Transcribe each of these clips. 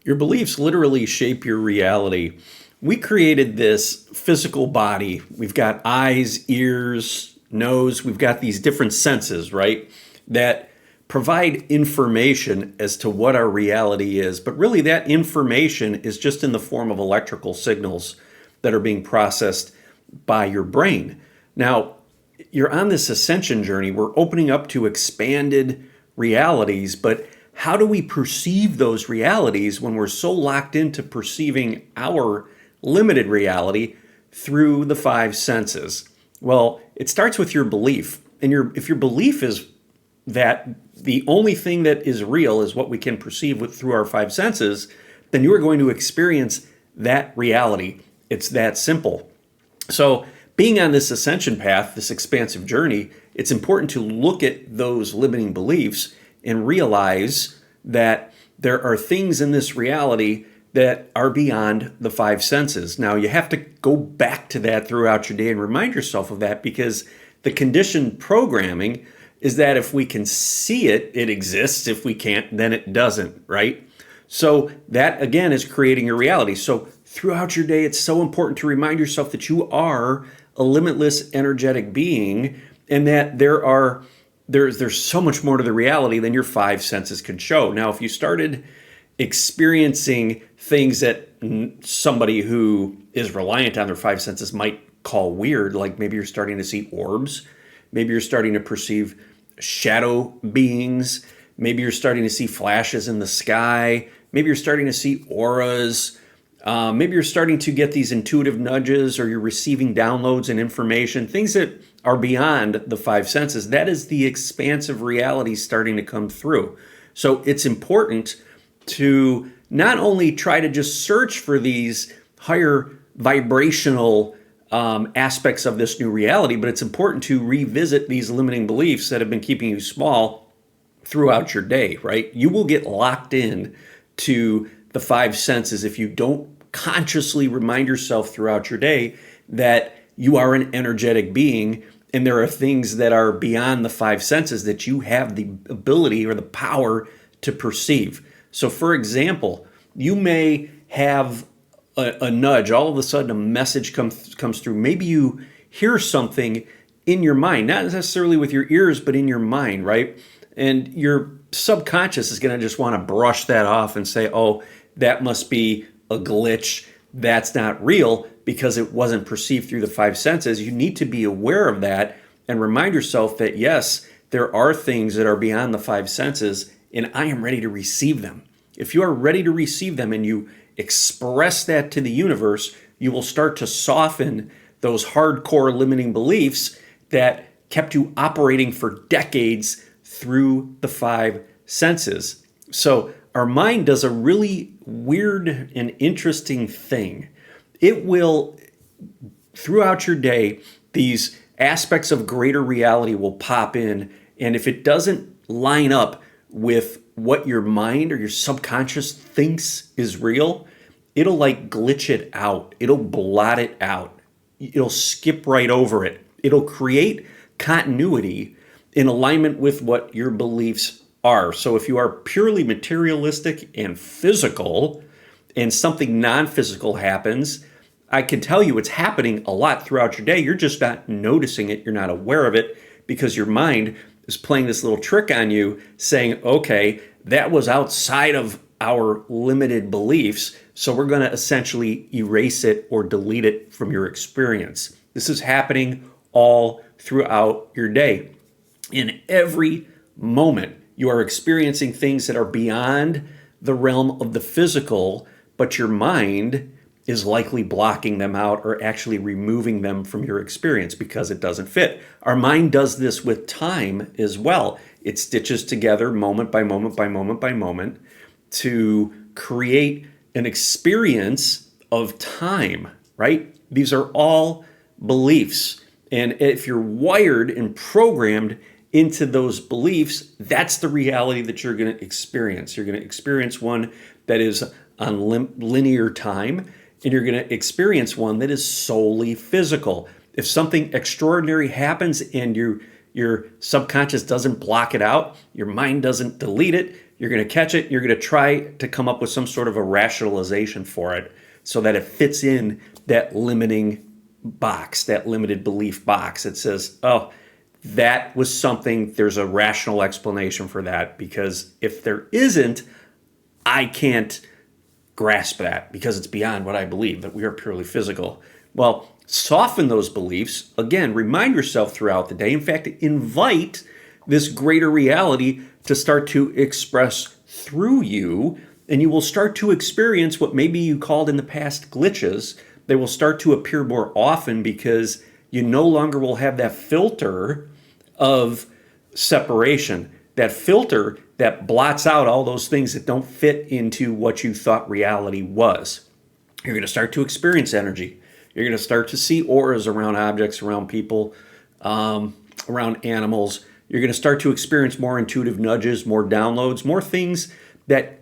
Your beliefs literally shape your reality. We created this physical body. We've got eyes, ears, nose. We've got these different senses, right? That provide information as to what our reality is. But really, that information is just in the form of electrical signals that are being processed by your brain. Now, you're on this ascension journey. We're opening up to expanded realities, but how do we perceive those realities when we're so locked into perceiving our limited reality through the five senses? Well, it starts with your belief. And if your belief is that the only thing that is real is what we can perceive through our five senses, then you are going to experience that reality. It's that simple. So, being on this ascension path, this expansive journey, it's important to look at those limiting beliefs and realize that there are things in this reality that are beyond the five senses. Now, you have to go back to that throughout your day and remind yourself of that, because the conditioned programming is that if we can see it, it exists. If we can't, then it doesn't, right? So that, again, is creating your reality. So throughout your day, it's so important to remind yourself that you are a limitless energetic being, and that there's so much more to the reality than your five senses can show. Now, if you started experiencing things that somebody who is reliant on their five senses might call weird, like maybe you're starting to see orbs, maybe you're starting to perceive shadow beings, maybe you're starting to see flashes in the sky, maybe you're starting to see auras, maybe you're starting to get these intuitive nudges, or you're receiving downloads and information, things that are beyond the five senses. That is the expansive reality starting to come through. So it's important to not only try to just search for these higher vibrational aspects of this new reality, but it's important to revisit these limiting beliefs that have been keeping you small throughout your day, right? You will get locked in to the five senses if you don't consciously remind yourself throughout your day that you are an energetic being, and there are things that are beyond the five senses that you have the ability or the power to perceive. So, for example, you may have a nudge. All of a sudden, a message comes through. Maybe you hear something in your mind, not necessarily with your ears, but in your mind, right? And your subconscious is going to just want to brush that off and say, oh, that must be a glitch. That's not real, because it wasn't perceived through the five senses. You need to be aware of that and remind yourself that, yes, there are things that are beyond the five senses, and I am ready to receive them. If you are ready to receive them and you express that to the universe, you will start to soften those hardcore limiting beliefs that kept you operating for decades through the five senses. So our mind does a really weird and interesting thing. It will, throughout your day, these aspects of greater reality will pop in, and if it doesn't line up with what your mind or your subconscious thinks is real, it'll like glitch it out. It'll blot it out. It'll skip right over it. It'll create continuity in alignment with what your beliefs are. So if you are purely materialistic and physical, and something non-physical happens, I can tell you it's happening a lot throughout your day. You're just not noticing it. You're not aware of it, because your mind is playing this little trick on you, saying, okay, that was outside of our limited beliefs, so we're going to essentially erase it or delete it from your experience. This is happening all throughout your day. In every moment, you are experiencing things that are beyond the realm of the physical, but your mind is likely blocking them out or actually removing them from your experience because it doesn't fit. Our mind does this with time as well. It stitches together moment by moment by moment by moment to create an experience of time, right? These are all beliefs. And if you're wired and programmed into those beliefs, that's the reality that you're going to experience. You're going to experience one that is on linear time, and you're going to experience one that is solely physical. If something extraordinary happens and your subconscious doesn't block it out, your mind doesn't delete it, you're going to catch it, you're going to try to come up with some sort of a rationalization for it so that it fits in that limiting box, that limited belief box. It says, oh, that was something, there's a rational explanation for that, because if there isn't, I can't grasp that because it's beyond what I believe, that we are purely physical. Well, soften those beliefs. Again, remind yourself throughout the day. In fact, invite this greater reality to start to express through you, and you will start to experience what maybe you called in the past glitches. They will start to appear more often because you no longer will have that filter of separation, that filter that blots out all those things that don't fit into what you thought reality was. You're going to start to experience energy. You're going to start to see auras around objects, around people, around animals. You're going to start to experience more intuitive nudges, more downloads, more things that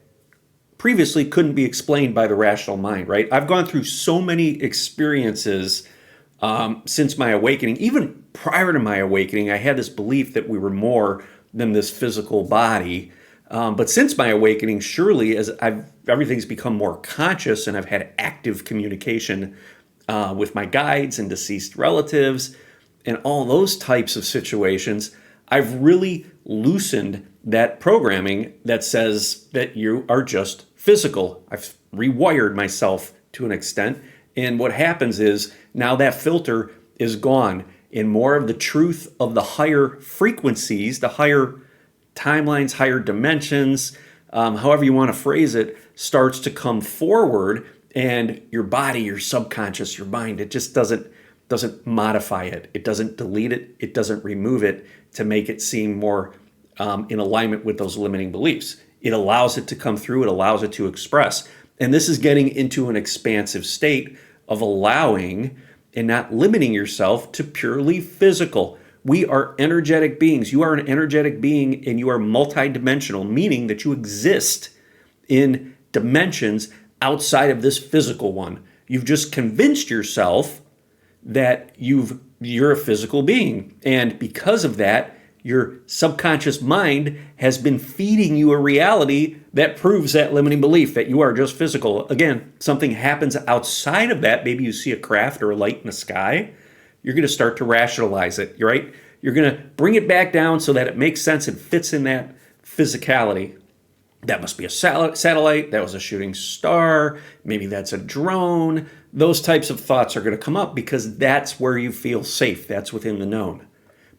previously couldn't be explained by the rational mind, right? I've gone through so many experiences since my awakening. Even prior to my awakening, I had this belief that we were more than this physical body. But since my awakening, surely as everything's become more conscious and I've had active communication with my guides and deceased relatives and all those types of situations, I've really loosened that programming that says that you are just physical. I've rewired myself to an extent. And what happens is now that filter is gone, and more of the truth of the higher frequencies, the higher timelines, higher dimensions, however you want to phrase it, starts to come forward, and your body, your subconscious, your mind, it just doesn't modify it. It doesn't delete it. It doesn't remove it to make it seem more in alignment with those limiting beliefs. It allows it to come through. It allows it to express. And this is getting into an expansive state of allowing and not limiting yourself to purely physical. We are energetic beings. You are an energetic being, and you are multi-dimensional, meaning that you exist in dimensions outside of this physical one. You've just convinced yourself that you're a physical being. And because of that, your subconscious mind has been feeding you a reality that proves that limiting belief that you are just physical. Again, something happens outside of that. Maybe you see a craft or a light in the sky. You're going to start to rationalize it, right? You're going to bring it back down so that it makes sense and fits in that physicality. That must be a satellite. That was a shooting star. Maybe that's a drone. Those types of thoughts are going to come up because that's where you feel safe. That's within the known.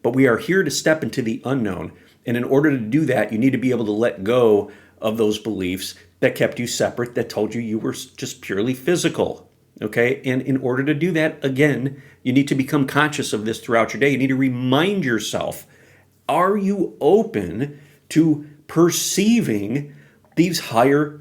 But we are here to step into the unknown. And in order to do that, you need to be able to let go of those beliefs that kept you separate, that told you you were just purely physical. Okay? And in order to do that, again, you need to become conscious of this throughout your day. You need to remind yourself, are you open to perceiving these higher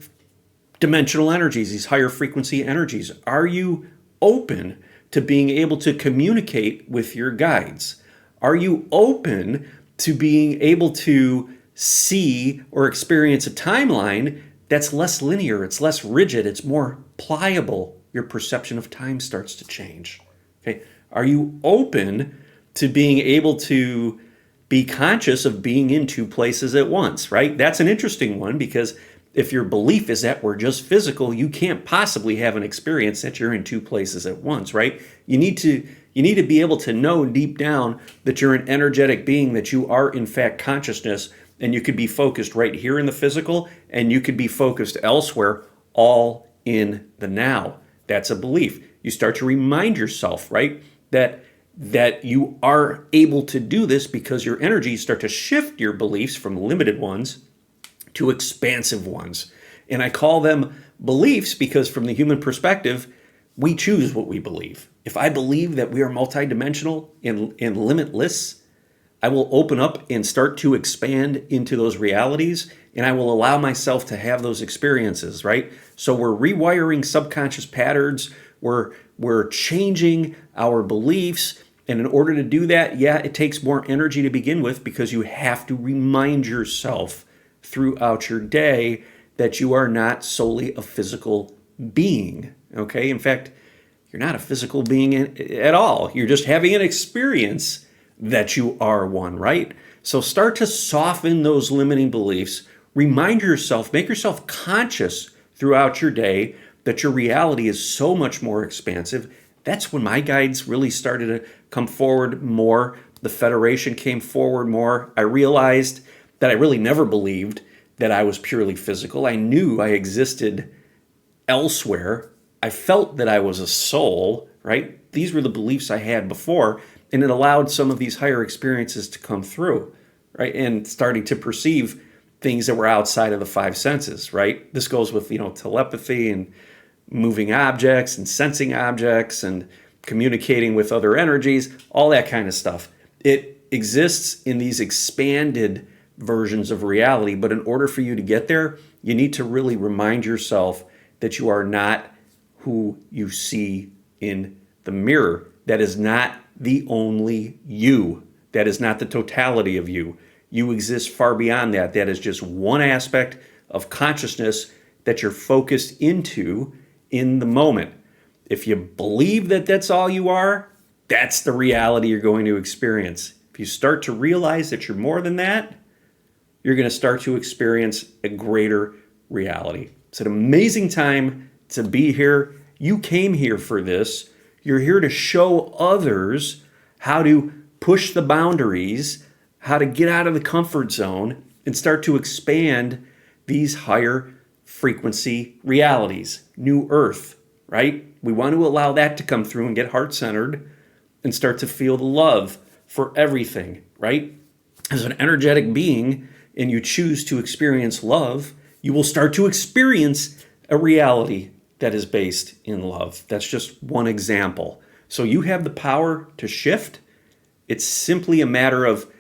dimensional energies, these higher frequency energies? Are you open to being able to communicate with your guides? Are you open to being able to see or experience a timeline that's less linear, it's less rigid, it's more pliable? Your perception of time starts to change. Okay? Are you open to being able to be conscious of being in two places at once, right? That's an interesting one, because if your belief is that we're just physical, you can't possibly have an experience that you're in two places at once, right? You need to be able to know deep down that you're an energetic being, that you are in fact consciousness, and you could be focused right here in the physical, and you could be focused elsewhere, all in the now. That's a belief. You start to remind yourself, right, that you are able to do this because your energies start to shift your beliefs from limited ones to expansive ones. And I call them beliefs because from the human perspective, we choose what we believe. If I believe that we are multidimensional and limitless, I will open up and start to expand into those realities, and I will allow myself to have those experiences, right? So we're rewiring subconscious patterns, we're changing our beliefs, and in order to do that, yeah, it takes more energy to begin with, because you have to remind yourself throughout your day that you are not solely a physical being, okay? In fact, you're not a physical being at all. You're just having an experience that you are one, right? So start to soften those limiting beliefs, Remind yourself, make yourself conscious throughout your day that your reality is so much more expansive. That's when my guides really started to come forward more. The Federation came forward more. I realized that I really never believed that I was purely physical. I knew I existed elsewhere. I felt that I was a soul, right? These were the beliefs I had before, and it allowed some of these higher experiences to come through, right? And starting to perceive things that were outside of the five senses, right? This goes with, telepathy and moving objects and sensing objects and communicating with other energies, all that kind of stuff. It exists in these expanded versions of reality, but in order for you to get there, you need to really remind yourself that you are not who you see in the mirror. That is not the only you. That is not the totality of you. You exist far beyond that. That is just one aspect of consciousness that you're focused into in the moment. If you believe that that's all you are, that's the reality you're going to experience. If you start to realize that you're more than that, you're going to start to experience a greater reality. It's an amazing time to be here. You came here for this. You're here to show others how to push the boundaries, how to get out of the comfort zone and start to expand these higher frequency realities. New Earth, right? We want to allow that to come through and get heart-centered and start to feel the love for everything, right? As an energetic being, and you choose to experience love, you will start to experience a reality that is based in love. That's just one example. So you have the power to shift. It's simply a matter of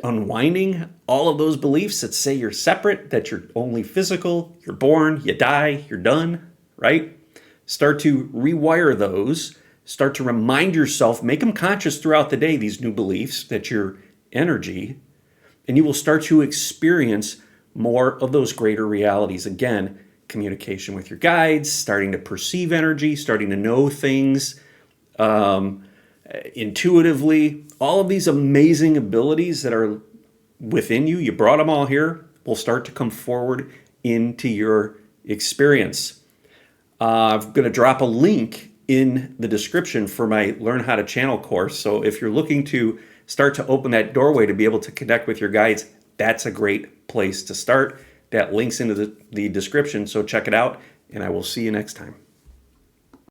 unwinding all of those beliefs that say you're separate, that you're only physical, you're born, you die, you're done, right? Start to rewire those. Start to remind yourself, make them conscious throughout the day, these new beliefs, that you're energy, and you will start to experience more of those greater realities. Again, communication with your guides, starting to perceive energy, starting to know things intuitively. All of these amazing abilities that are within you, you brought them all here, will start to come forward into your experience. I'm going to drop a link in the description for my Learn How to Channel course. So if you're looking to start to open that doorway to be able to connect with your guides, that's a great place to start. That link's into the description, so check it out, and I will see you next time.